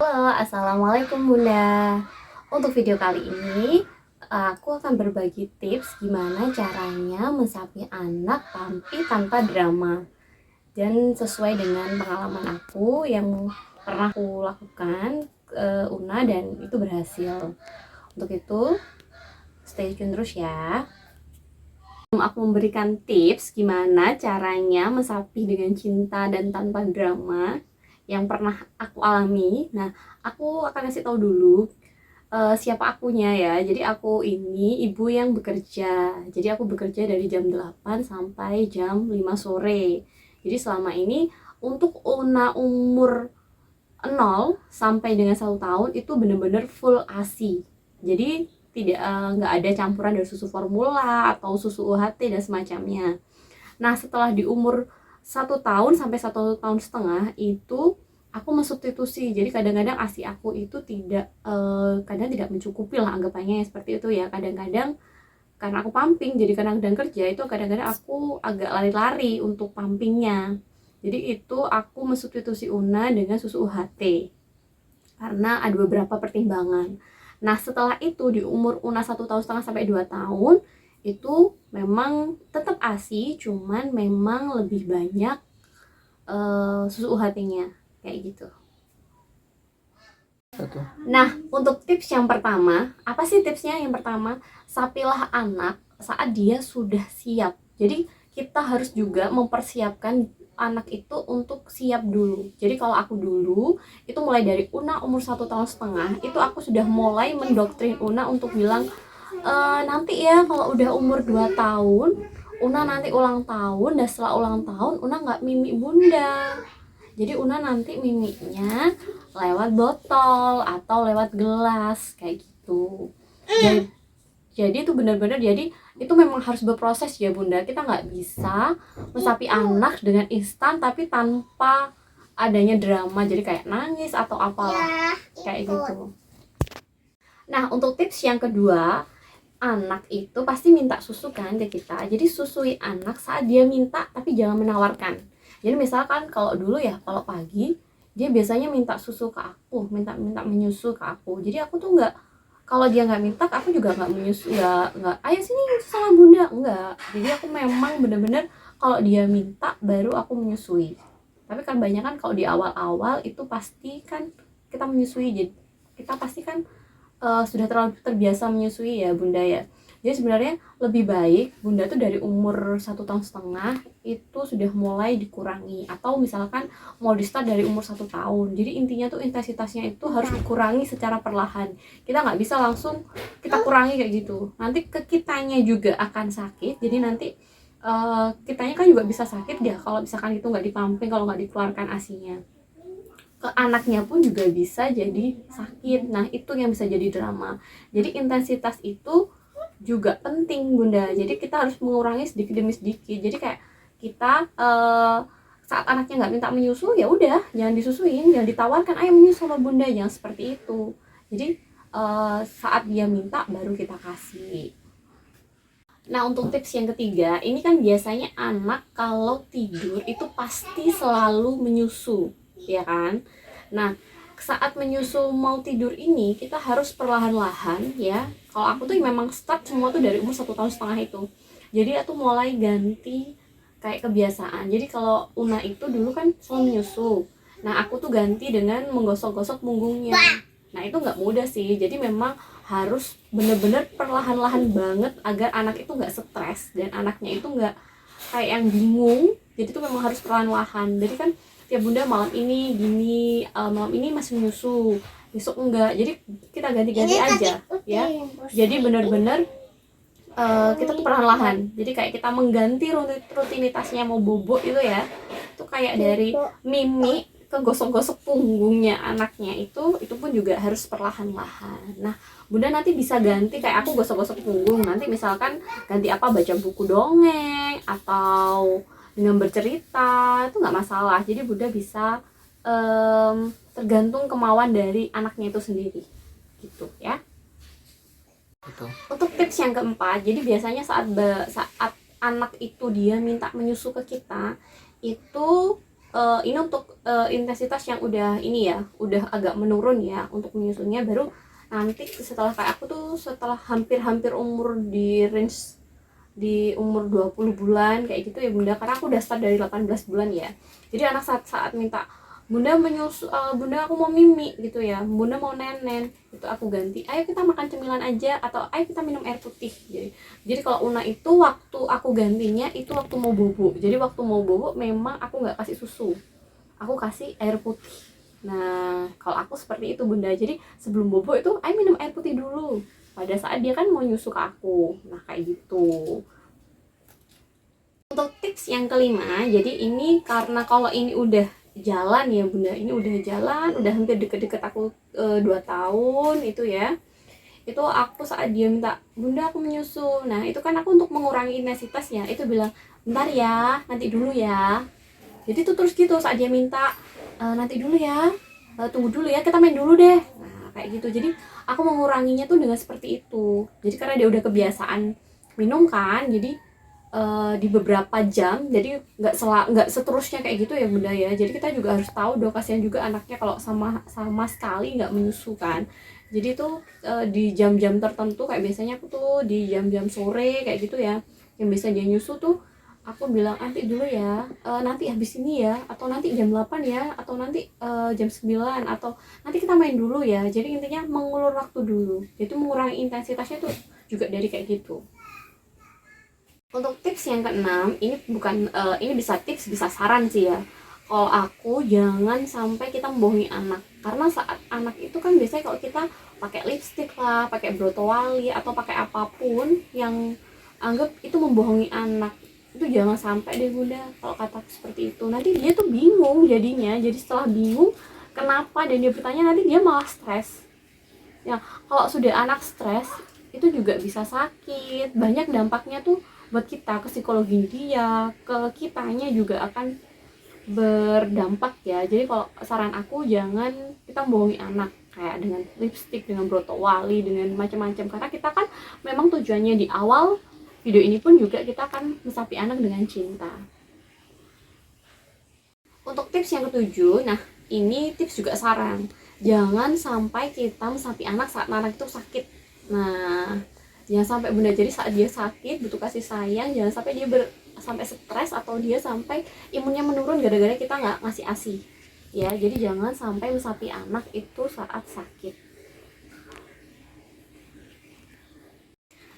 Halo, assalamualaikum Bunda. Untuk video kali ini aku akan berbagi tips gimana caranya mensapi anak tapi tanpa drama, dan sesuai dengan pengalaman aku yang pernah aku lakukan ke Una dan itu berhasil. Untuk itu stay tune terus ya. Aku memberikan tips gimana caranya mensapi dengan cinta dan tanpa drama yang pernah aku alami. Nah, aku akan kasih tahu dulu siapa akunya ya. Jadi aku ini ibu yang bekerja. Jadi aku bekerja dari jam 8 sampai jam 5 sore. Jadi selama ini untuk Una umur 0 sampai dengan 1 tahun itu benar-benar full ASI. Jadi tidak nggak ada campuran dari susu formula atau susu UHT dan semacamnya. Nah, setelah di umur 1 tahun sampai 1,5 tahun itu aku mensubstitusi. Jadi kadang-kadang ASI aku itu tidak kadang tidak mencukupi lah, anggapannya seperti itu ya. Kadang-kadang karena aku pumping, jadi kadang-kadang kerja itu kadang-kadang aku agak lari-lari untuk pumpingnya. Jadi itu aku mensubstitusi Una dengan susu UHT karena ada beberapa pertimbangan. Nah, setelah itu di umur Una 1,5 tahun sampai 2 tahun itu memang tetap ASI, cuman memang lebih banyak susu UHT-nya kayak gitu. Nah, untuk tips yang pertama, apa sih tipsnya? Yang pertama, sapilah anak saat dia sudah siap. Jadi kita harus juga mempersiapkan anak itu untuk siap dulu. Jadi kalau aku dulu itu mulai dari Una umur 1,5 tahun itu aku sudah mulai mendoktrin Una untuk bilang nanti ya kalau udah umur 2 tahun Una nanti ulang tahun, dan setelah ulang tahun Una nggak mimi bunda. Jadi Una nanti miminya lewat botol atau lewat gelas kayak gitu. Jadi itu benar-benar, jadi itu memang harus berproses ya Bunda. Kita nggak bisa mensapi anak dengan instan tapi tanpa adanya drama, jadi kayak nangis atau apalah kayak gitu. Nah, untuk tips yang kedua, anak itu pasti minta susu kan ke kita. Jadi susui anak saat dia minta, tapi jangan menawarkan. Jadi misalkan kalau dulu ya, kalau pagi dia biasanya minta susu ke aku, minta menyusu ke aku. Jadi aku tuh nggak, kalau dia nggak minta aku juga nggak menyusu, nggak ayo sini nyusu sama bunda, enggak. Jadi aku memang bener-bener kalau dia minta baru aku menyusui. Tapi kan banyak kan kalau di awal-awal itu pasti kan kita menyusui, jadi kita pasti kan sudah terlalu terbiasa menyusui ya Bunda ya. Jadi sebenarnya lebih baik Bunda tuh dari umur 1,5 tahun itu sudah mulai dikurangi, atau misalkan mau di start dari umur 1 tahun. Jadi intinya tuh intensitasnya itu harus dikurangi secara perlahan. Kita nggak bisa langsung kita kurangi kayak gitu. Nanti ke kitanya juga akan sakit. Jadi nanti kitanya kan juga bisa sakit ya kalau misalkan itu nggak dipamping, kalau nggak dikeluarkan asinya. Ke anaknya pun juga bisa jadi sakit. Nah, itu yang bisa jadi drama. Jadi intensitas itu juga penting Bunda. Jadi kita harus mengurangi sedikit demi sedikit. Jadi kayak kita saat anaknya nggak minta menyusu, ya udah jangan disusuin, jangan ditawarkan ayo menyusu sama Bunda, jangan seperti itu. Jadi saat dia minta baru kita kasih. Nah, untuk tips yang ketiga, ini kan biasanya anak kalau tidur itu pasti selalu menyusu, ya kan? Nah, saat menyusu mau tidur ini kita harus perlahan-lahan ya. Kalau aku tuh memang start semua tuh dari umur 1,5 tahun itu. Jadi aku mulai ganti kayak kebiasaan. Jadi kalau Una itu dulu kan selalu menyusu. Nah, aku tuh ganti dengan menggosok-gosok punggungnya. Nah, itu nggak mudah sih. Jadi memang harus bener-bener perlahan-lahan banget agar anak itu nggak stres dan anaknya itu nggak kayak yang bingung. Jadi itu memang harus perlahan-lahan. Jadi kan tiap Bunda malam ini gini, malam ini masih menyusu, besok enggak. Jadi kita ganti-ganti aja ya. Jadi bener-bener kita tuh perlahan-lahan. Jadi kayak kita mengganti rutinitasnya mau bobo itu ya. Itu kayak dari mimi ke gosok-gosok punggungnya anaknya itu pun juga harus perlahan-lahan. Nah, Bunda nanti bisa ganti kayak aku gosok-gosok punggung. Nanti misalkan ganti apa, baca buku dongeng atau dengan bercerita, itu nggak masalah. Jadi Bunda bisa tergantung kemauan dari anaknya itu sendiri gitu ya. Untuk tips yang keempat, jadi biasanya saat anak itu dia minta menyusu ke kita itu ini untuk intensitas yang udah ini ya, udah agak menurun ya untuk menyusunya. Baru nanti setelah kayak aku tuh setelah hampir umur di range di umur 20 bulan kayak gitu ya bunda, karena aku udah start dari 18 bulan ya. Jadi anak saat minta bunda menyusu, bunda aku mau mimi gitu ya, bunda mau nenen, itu aku ganti ayo kita makan cemilan aja atau ayo kita minum air putih. Jadi kalau Una itu waktu aku gantinya itu waktu mau bobo. Jadi waktu mau bobo memang aku nggak kasih susu, aku kasih air putih. Nah kalau aku seperti itu bunda, jadi sebelum bobo itu ayo minum air putih dulu pada saat dia kan mau nyusu ke aku. Nah kayak gitu. Untuk tips yang kelima, jadi ini karena kalau ini udah jalan ya bunda, ini udah jalan, udah hampir deket-deket aku 2 tahun itu ya, itu aku saat dia minta bunda aku menyusu, nah itu kan aku untuk mengurangi intensitasnya itu bilang bentar ya, nanti dulu ya. Jadi itu terus gitu saat dia minta nanti dulu ya, tunggu dulu ya, kita main dulu deh. Nah kayak gitu. Jadi aku menguranginya tuh dengan seperti itu. Jadi karena dia udah kebiasaan minum kan, jadi di beberapa jam, jadi nggak seterusnya kayak gitu ya bunda ya. Jadi kita juga harus tahu dong, kasihan juga anaknya kalau sama sekali nggak menyusu kan. Jadi itu di jam-jam tertentu kayak biasanya aku tuh di jam-jam sore kayak gitu ya, yang biasa dia nyusu tuh aku bilang nanti dulu ya, nanti habis ini ya, atau nanti jam 8 ya, atau nanti jam 9, atau nanti kita main dulu ya. Jadi intinya mengulur waktu dulu, itu mengurangi intensitasnya tuh juga dari kayak gitu. Untuk tips yang keenam, ini bukan ini bisa tips bisa saran sih ya. Kalau aku jangan sampai kita membohongi anak, karena saat anak itu kan biasanya kalau kita pakai lipstick lah, pakai broto wali atau pakai apapun yang anggap itu membohongi anak, itu jangan sampai deh bunda. Kalau kata seperti itu nanti dia tuh bingung jadinya, jadi setelah bingung kenapa dan dia bertanya, nanti dia malah stres ya. Kalau sudah anak stres itu juga bisa sakit, banyak dampaknya tuh buat kita, ke psikologi dia, ke kitanya juga akan berdampak ya. Jadi kalau saran aku jangan kita membohongi anak kayak dengan lipstick, dengan broto wali, dengan macam-macam, karena kita kan memang tujuannya di awal video ini pun juga kita akan mesapi anak dengan cinta. Untuk tips yang ketujuh, nah ini tips juga saran, jangan sampai kita mesapi anak saat anak itu sakit. Nah jangan sampai bunda, jadi saat dia sakit butuh kasih sayang, jangan sampai dia sampai stres atau dia sampai imunnya menurun gara-gara kita nggak ngasih ASI ya. Jadi jangan sampai mesapi anak itu saat sakit.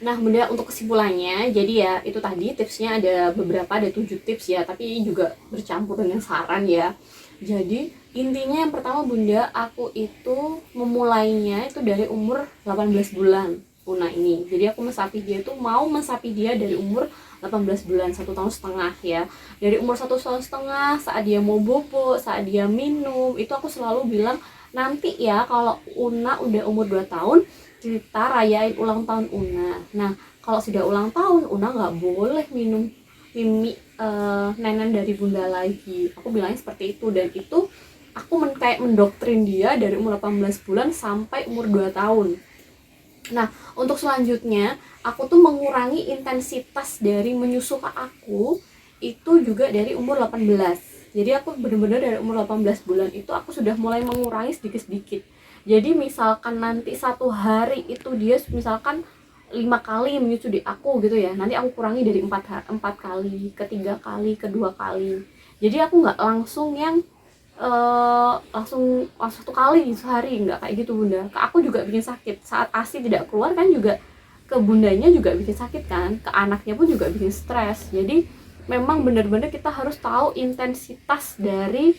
Nah bunda, untuk kesimpulannya, jadi ya itu tadi tipsnya ada beberapa, ada 7 tips ya, tapi juga bercampur dengan saran ya. Jadi intinya yang pertama bunda, aku itu memulainya itu dari umur 18 bulan Una ini. Jadi aku mesapi dia tuh mau mesapi dia dari umur 18 bulan, 1,5 tahun ya. Dari umur 1,5 tahun saat dia mau bobo, saat dia minum, itu aku selalu bilang nanti ya kalau Una udah umur 2 tahun kita rayain ulang tahun Una. Nah kalau sudah ulang tahun Una nggak boleh minum mimi nenen dari bunda lagi, aku bilangnya seperti itu. Dan itu aku kayak mendoktrin dia dari umur 18 bulan sampai umur 2 tahun. Nah untuk selanjutnya aku tuh mengurangi intensitas dari menyusu ke aku itu juga dari umur 18. Jadi aku benar-benar dari umur 18 bulan itu aku sudah mulai mengurangi sedikit-sedikit. Jadi misalkan nanti satu hari itu dia misalkan 5 kali menyusu di aku gitu ya, nanti aku kurangi dari 4 kali, ke 3 kali, ke 2 kali. Jadi aku nggak langsung yang langsung 1 kali sehari, nggak kayak gitu bunda. Ke aku juga bikin sakit, saat ASI tidak keluar kan juga ke bundanya juga bikin sakit kan, ke anaknya pun juga bikin stres. Jadi memang benar-benar kita harus tahu intensitas dari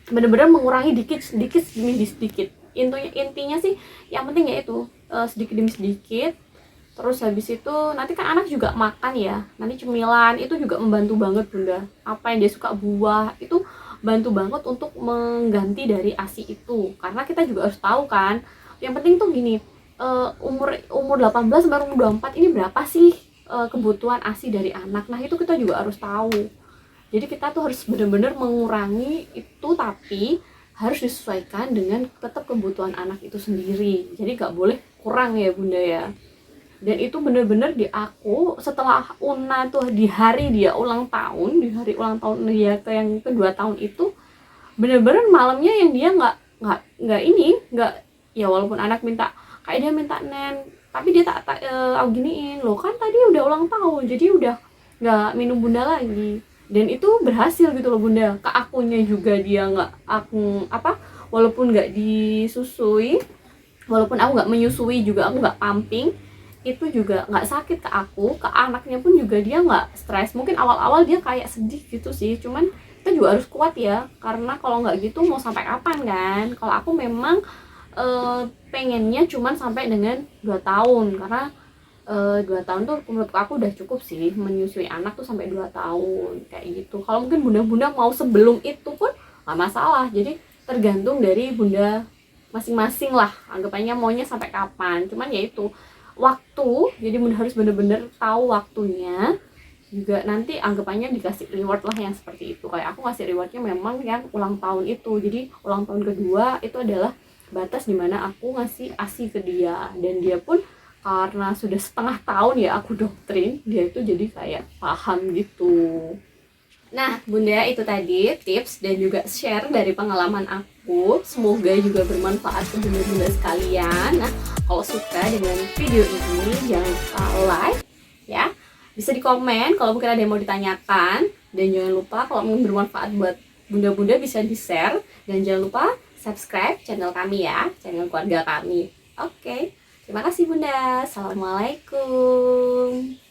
benar-benar mengurangi sedikit demi sedikit. Intinya sih yang penting ya itu sedikit demi sedikit. Terus habis itu nanti kan anak juga makan ya, nanti cemilan itu juga membantu banget bunda. Apa yang dia suka, buah itu bantu banget untuk mengganti dari ASI itu. Karena kita juga harus tahu kan, yang penting tuh gini, umur 18 sampai umur 24 ini berapa sih kebutuhan ASI dari anak. Nah itu kita juga harus tahu. Jadi kita tuh harus benar-benar mengurangi itu, tapi harus disesuaikan dengan tetap kebutuhan anak itu sendiri. Jadi gak boleh kurang ya bunda ya. Dan itu bener-bener di aku setelah Una tuh di hari dia ulang tahun, di hari ulang tahun dia ke yang kedua tahun itu, bener-bener malamnya yang dia nggak ya, walaupun anak minta, kayak dia minta nen, tapi dia aku giniin, loh kan tadi udah ulang tahun, jadi udah nggak minum bunda lagi. Dan itu berhasil gitu loh bunda, ke akunya juga dia nggak, aku apa, walaupun nggak disusui, walaupun aku nggak menyusui juga, aku nggak pumping, itu juga nggak sakit ke aku, ke anaknya pun juga dia nggak stres. Mungkin awal-awal dia kayak sedih gitu sih, cuman kita juga harus kuat ya, karena kalau nggak gitu mau sampai kapan kan. Kalau aku memang pengennya cuman sampai dengan 2 tahun, karena 2 tahun tuh menurut aku udah cukup sih, menyusui anak tuh sampai 2 tahun kayak gitu. Kalau mungkin bunda-bunda mau sebelum itu pun nggak masalah, jadi tergantung dari bunda masing-masing lah, anggapannya maunya sampai kapan. Cuman ya itu waktu, jadi bunda harus bener-bener tahu waktunya. Juga nanti anggapannya dikasih reward lah yang seperti itu. Kayak aku ngasih rewardnya memang yang ulang tahun itu, jadi ulang tahun kedua itu adalah batas dimana aku ngasih ASI ke dia. Dan dia pun karena sudah setengah tahun ya aku doktrin, dia itu jadi kayak paham gitu. Nah bunda, itu tadi tips dan juga share dari pengalaman aku, semoga juga bermanfaat ke bunda-bunda sekalian. Nah kalau suka dengan video ini jangan lupa like ya, bisa di komen kalau mungkin ada yang mau ditanyakan, dan jangan lupa kalau mau bermanfaat buat bunda-bunda bisa di share, dan jangan lupa subscribe channel kami ya, channel keluarga kami. Oke, terima kasih bunda, assalamualaikum.